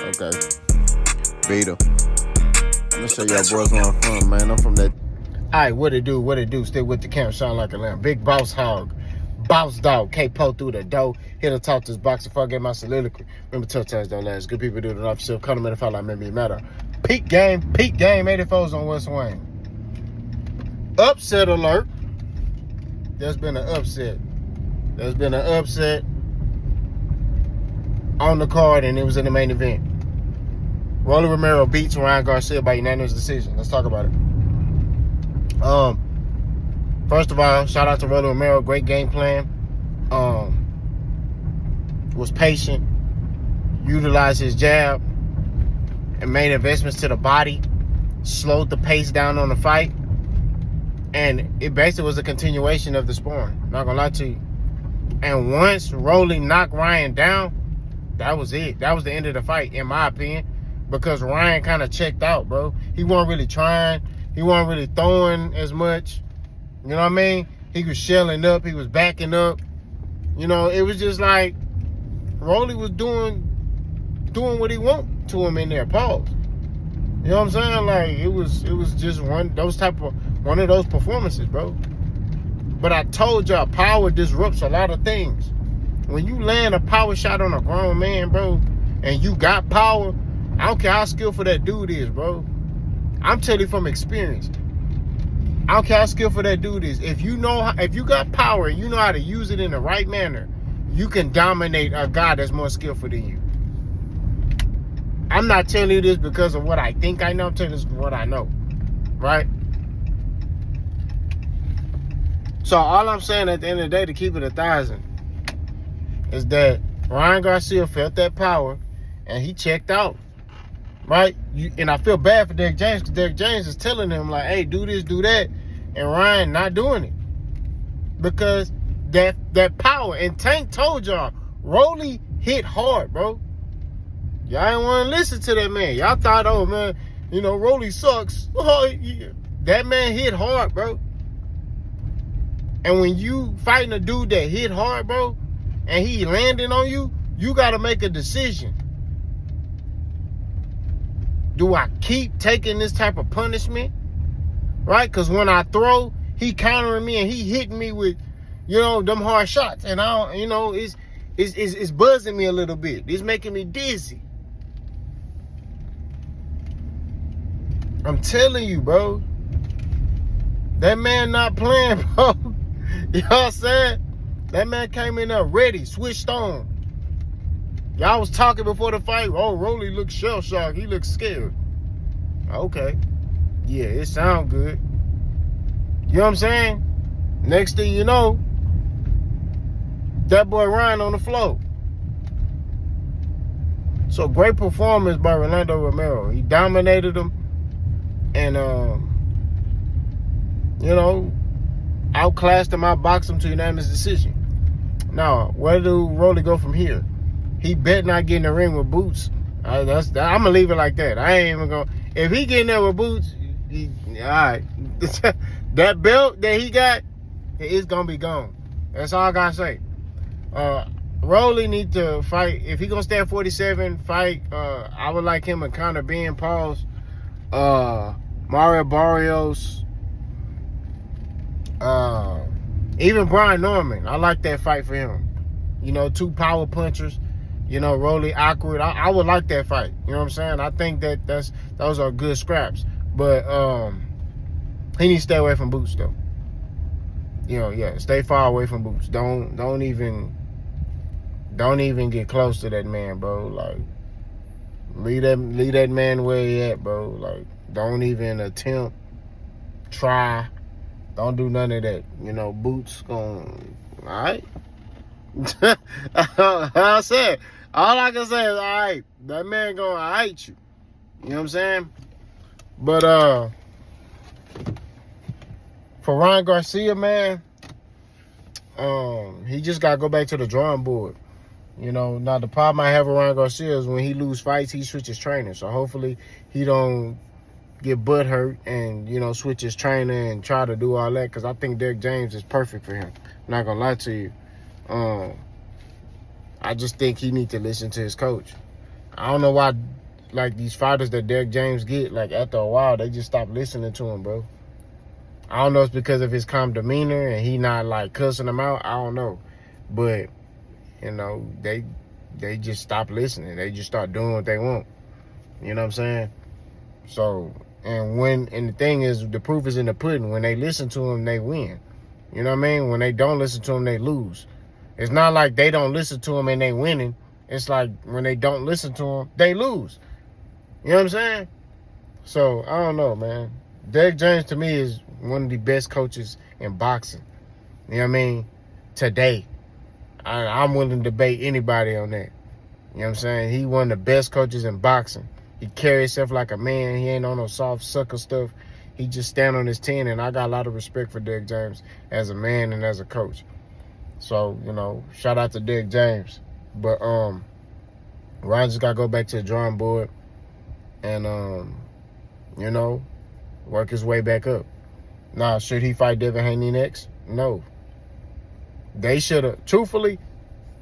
Okay. Beat 'em. I'm gonna show y'all boys where I'm from, man. I'm from that. Alright, what it do? Stay with the camp, sound like a lamb. Big boss hog. Boss dog. K-Po through the door. Here to talk this box before I get my soliloquy. Remember, tough times don't last. Good people do it off yourself. Come to me if I like me matter. Peak game. 84's on West Wayne. Upset alert. There's been an upset. On the card, and it was in the main event. Romero beats Ryan Garcia by unanimous decision. Let's talk about it. First of all, shout out to Romero. Great game plan. Was patient. Utilized his jab and made investments to the body. Slowed the pace down on the fight. And it basically was a continuation of the sparring. Not gonna lie to you. And once Rolly knocked Ryan down, that was it. That was the end of the fight, in my opinion. Because Ryan kind of checked out, bro. He wasn't really trying. He wasn't really throwing as much. You know what I mean? He was shelling up. He was backing up. You know, it was just like Rolly was doing what he wanted to him in there. Pause. You know what I'm saying? Like it was just one of those performances, bro. But I told y'all, power disrupts a lot of things. When you land a power shot on a grown man, bro, and you got power, I don't care how skillful that dude is, bro. I'm telling you from experience. I don't care how skillful that dude is. If you got power and you know how to use it in the right manner, you can dominate a guy that's more skillful than you. I'm not telling you this because of what I think I know. I'm telling you this because what I know, right? So all I'm saying at the end of the day, to keep it 1,000, is that Ryan Garcia felt that power and he checked out. Right? And I feel bad for Derrick James because Derrick James is telling him, like, hey, do this, do that. And Ryan not doing it. Because that power. And Tank told y'all, Rolly hit hard, bro. Y'all ain't want to listen to that man. Y'all thought, oh, man, you know, Rolly sucks. Oh, yeah. That man hit hard, bro. And when you fighting a dude that hit hard, bro, and he landing on you, you got to make a decision. Do I keep taking this type of punishment? Right? Because when I throw, he countering me and he hitting me with, you know, them hard shots. And I don't, you know, it's buzzing me a little bit. It's making me dizzy. I'm telling you, bro. That man not playing, bro. You know what I'm saying? That man came in there ready, switched on. Y'all was talking before the fight. Oh, Rolly looks shell-shocked. He looks scared. Okay. Yeah, it sound good. You know what I'm saying? Next thing you know, that boy Ryan on the floor. So great performance by Rolando Romero. He dominated him and, you know, outclassed him, outboxed him to unanimous decision. Now, where do Rolly go from here? He bet not get in the ring with boots. I'm going to leave it like that. I ain't even going to. If he get in there with boots, all right. That belt that he got, it's going to be gone. That's all I got to say. Rolly need to fight. If he going to stay at 47, fight. I would like him and Conor Ben, pause. Mario Barrios. Even Brian Norman. I like that fight for him. You know, two power punchers. You know, Rolly awkward. I would like that fight. You know what I'm saying? I think those are good scraps. But he needs to stay away from boots though. You know, yeah, stay far away from boots. Don't even get close to that man, bro. Like leave that man where he at, bro. Like don't even attempt, try. Don't do none of that. You know, boots going, all right? I said, all I can say is, all right, that man gonna hate you. You know what I'm saying? But for Ryan Garcia, man, he just gotta go back to the drawing board. You know, now the problem I have with Ryan Garcia is when he lose fights, he switches trainers. So hopefully he don't get butt hurt and, you know, switch his trainer and try to do all that, because I think Derrick James is perfect for him. I'm not gonna lie to you. I just think he need to listen to his coach. I don't know why, like, these fighters that Derek James get, like, after a while, they just stop listening to him, bro. I don't know if it's because of his calm demeanor and he not, like, cussing them out. I don't know. But, you know, they just stop listening. They just start doing what they want. You know what I'm saying? So, and the thing is, the proof is in the pudding. When they listen to him, they win. You know what I mean? When they don't listen to him, they lose. It's not like they don't listen to him and they winning. It's like when they don't listen to him, they lose. You know what I'm saying? So, I don't know, man. Derek James, to me, is one of the best coaches in boxing. You know what I mean? Today. I'm willing to debate anybody on that. You know what I'm saying? He one of the best coaches in boxing. He carries himself like a man. He ain't on no soft sucker stuff. He just stand on his 10, and I got a lot of respect for Derek James as a man and as a coach. So, you know, shout out to Derek James. But Ryan just got to go back to the drawing board and, you know, work his way back up. Now, should he fight Devin Haney next? No. They should have. Truthfully,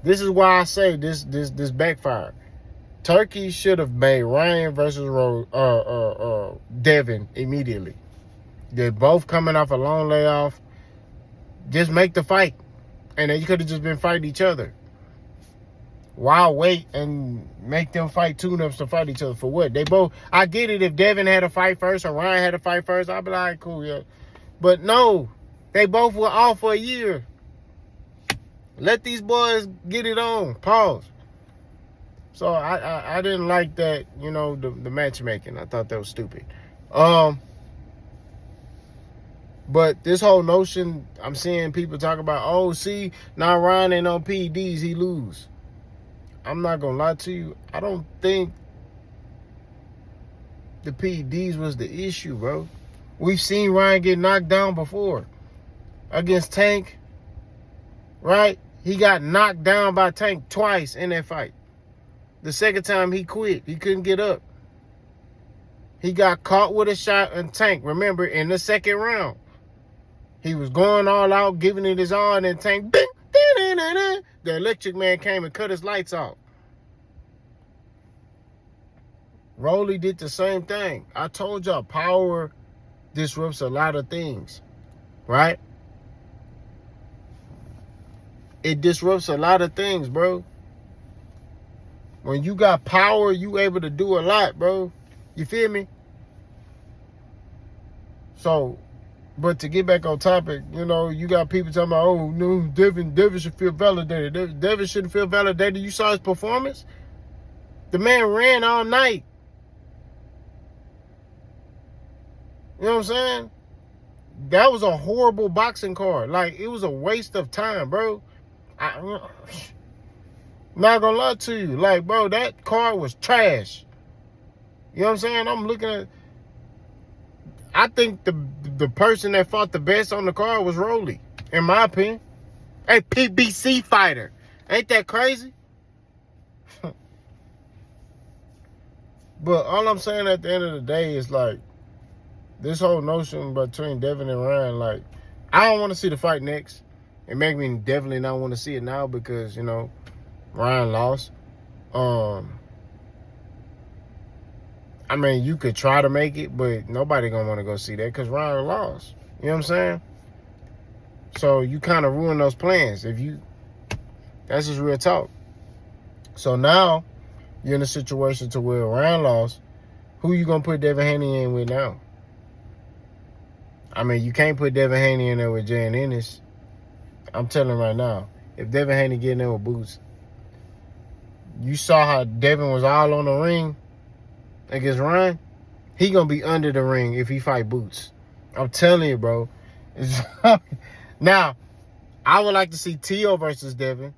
this is why I say this backfired. Turkey should have made Ryan versus Devin immediately. They're both coming off a long layoff. Just make the fight. And they could have just been fighting each other. Why wait and make them fight tune-ups to fight each other for what? They both, I get it if Devin had a fight first or Ryan had a fight first, I'd be like, all right, cool, yeah. But no, they both were off for a year. Let these boys get it on. Pause. So I didn't like that, you know, the matchmaking. I thought that was stupid. But this whole notion, I'm seeing people talk about, oh, see, now Ryan ain't on PEDs, he lose. I'm not going to lie to you. I don't think the PEDs was the issue, bro. We've seen Ryan get knocked down before. Against Tank, right? He got knocked down by Tank twice in that fight. The second time he quit. He couldn't get up. He got caught with a shot and Tank. Remember, in the second round, he was going all out, giving it his all, and then Tank, the electric man came and cut his lights off. Rolly did the same thing. I told y'all, power disrupts a lot of things, right? It disrupts a lot of things, bro. When you got power, you able to do a lot, bro. You feel me? So, but to get back on topic, you know, you got people talking about, oh, no, Devin should feel validated. Devin shouldn't feel validated. You saw his performance? The man ran all night. You know what I'm saying? That was a horrible boxing card. Like, it was a waste of time, bro. Not gonna lie to you. Like, bro, that card was trash. You know what I'm saying? I'm looking at... I think the person that fought the best on the card was Rolly, in my opinion. A PBC fighter. Ain't that crazy? But all I'm saying at the end of the day is, like, this whole notion between Devin and Ryan, like, I don't want to see the fight next. It make me definitely not want to see it now because, you know, Ryan lost. I mean, you could try to make it, but nobody gonna want to go see that because Ryan lost. You know what I'm saying? So you kind of ruin those plans that's just real talk. So now you're in a situation to where Ryan lost. Who you gonna put Devin Haney in with now? I mean, you can't put Devin Haney in there with Jay and Ennis. I'm telling you right now, if Devin Haney get in there with Boots, you saw how Devin was all on the ring against Ryan. He gonna be under the ring if he fight Boots. I'm telling you, bro. Now, I would like to see Tio versus Devin.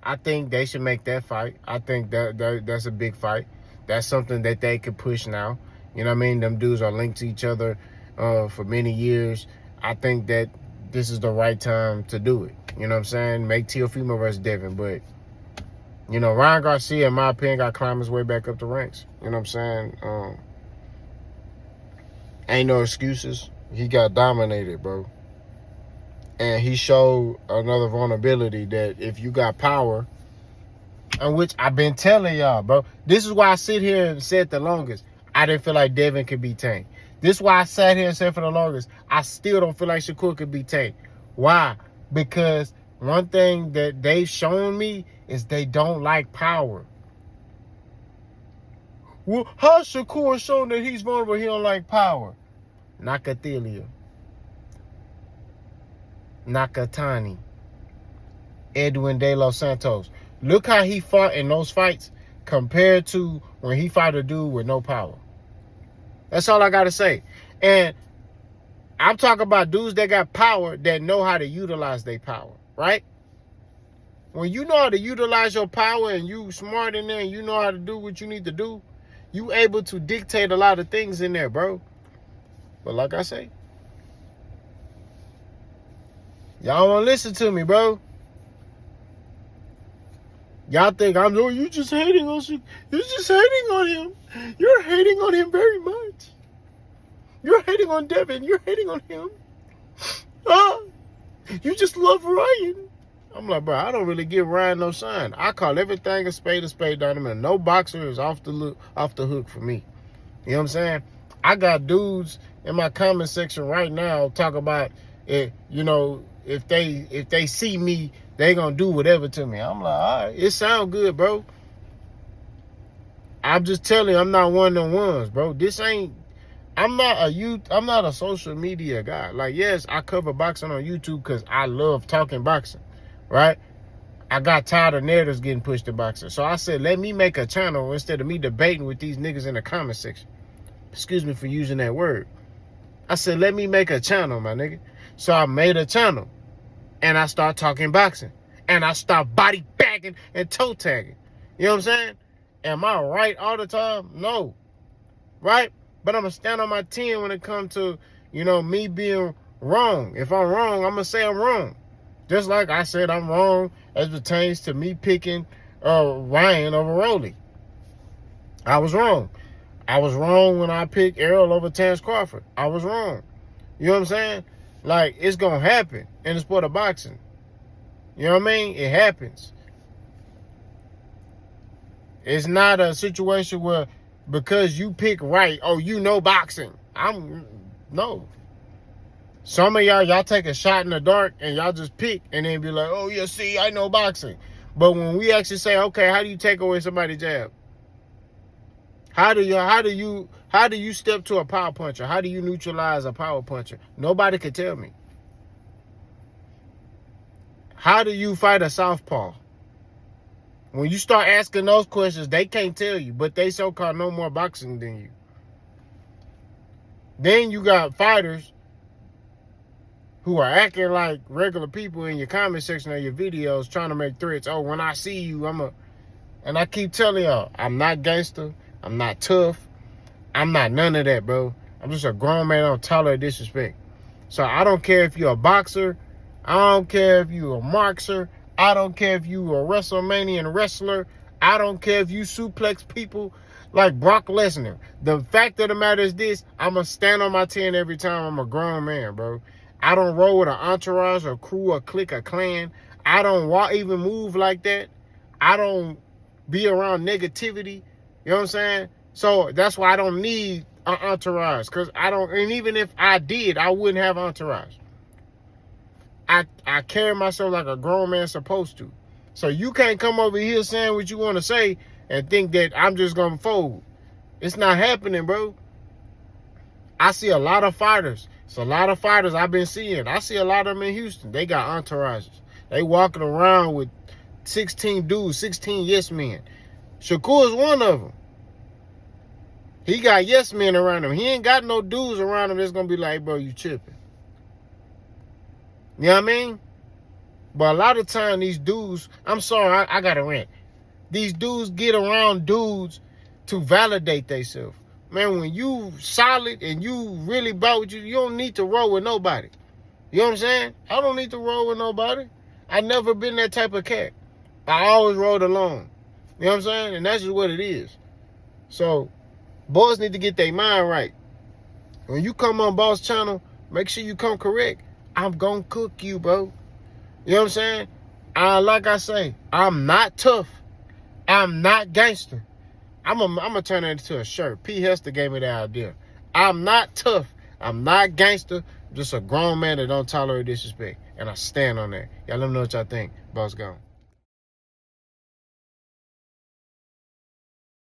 I think they should make that fight. I think that's a big fight. That's something that they could push now. You know what I mean? Them dudes are linked to each other for many years. I think that this is the right time to do it. You know what I'm saying? Make Teofimo versus Devin. But, you know, Ryan Garcia, in my opinion, got to climb his way back up the ranks. You know what I'm saying? Ain't no excuses. He got dominated, bro. And he showed another vulnerability that if you got power, in which I've been telling y'all, bro. This is why I sit here and said the longest, I didn't feel like Devin could be tamed. This is why I sat here and said for the longest, I still don't feel like Shakur could be tamed. Why? Because one thing that they've shown me is they don't like power. Well, how's Shakur shown that he's vulnerable? He don't like power. Nakathila, Nakatani, Edwin De Los Santos. Look how he fought in those fights compared to when he fought a dude with no power. That's all I got to say. And I'm talking about dudes that got power that know how to utilize their power, right? When you know how to utilize your power and you smart in there and you know how to do what you need to do, you able to dictate a lot of things in there, bro. But like I say, y'all want to listen to me, bro. Y'all think you just hating on him. You're just hating on him. You're hating on him very much. You're hating on Devin. You're hating on him. You just love Ryan. I'm like, bro, I don't really give Ryan no shine. I call everything a spade diamond. No boxer is off the hook for me. You know what I'm saying? I got dudes in my comment section right now talk about it, you know, if they see me, they gonna do whatever to me. I'm like, all right, it sound good, bro. I'm just telling you, I'm not one of them ones, bro. I'm not a social media guy. Like, yes, I cover boxing on YouTube because I love talking boxing, right? I got tired of narratives getting pushed to boxing. So I said, let me make a channel instead of me debating with these niggas in the comment section. Excuse me for using that word. I said, let me make a channel, my nigga. So I made a channel. And I start talking boxing. And I start body bagging and toe tagging. You know what I'm saying? Am I right all the time? No. Right? But I'm going to stand on my 10 when it comes to, you know, me being wrong. If I'm wrong, I'm going to say I'm wrong. Just like I said I'm wrong as pertains to me picking Ryan over Rolly. I was wrong. I was wrong when I picked Errol over Terrence Crawford. I was wrong. You know what I'm saying? Like, it's going to happen in the sport of boxing. You know what I mean? It happens. It's not a situation where because you pick right, oh, you know boxing. No. Some of y'all take a shot in the dark and y'all just pick and then be like, oh, yeah, see, I know boxing. But when we actually say, okay, how do you take away somebody's jab? How do you step to a power puncher? How do you neutralize a power puncher? Nobody can tell me. How do you fight a southpaw? When you start asking those questions, they can't tell you, but they so-called know more boxing than you. Then you got fighters who are acting like regular people in your comment section of your videos trying to make threats. Oh, when I see you, and I keep telling y'all, I'm not gangster. I'm not tough. I'm not none of that, bro. I'm just a grown man. I don't tolerate disrespect. So I don't care if you're a boxer. I don't care if you're a marxer. I don't care if you're a WrestleManian wrestler. I don't care if you suplex people like Brock Lesnar. The fact of the matter is this, I'm going to stand on my 10 every time. I'm a grown man, bro. I don't roll with an entourage, a crew, a clique, a clan. I don't even move like that. I don't be around negativity. You know what I'm saying? So that's why I don't need an entourage. And even if I did, I wouldn't have entourage. I carry myself like a grown man supposed to. So you can't come over here saying what you want to say and think that I'm just going to fold. It's not happening, bro. I see a lot of fighters. It's a lot of fighters I've been seeing. I see a lot of them in Houston. They got entourages. They walking around with 16 dudes, 16 yes men. Shakur is one of them. He got yes men around him. He ain't got no dudes around him that's going to be like, hey, bro, you tripping. You know what I mean? But a lot of times these dudes, I'm sorry, I got to rant. These dudes get around dudes to validate themselves. Man, when you solid and you really about what you don't need to roll with nobody. You know what I'm saying? I don't need to roll with nobody. I never been that type of cat. I always rode alone. You know what I'm saying? And that's just what it is. So, boys need to get their mind right. When you come on Boss Channel, make sure you come correct. I'm going to cook you, bro. You know what I'm saying? Like I say, I'm not tough. I'm not gangster. I'm gonna turn that into a shirt. P. Hester gave me the idea. I'm not tough. I'm not gangster. I'm just a grown man that don't tolerate disrespect. And I stand on that. Y'all let me know what y'all think. Boss gone.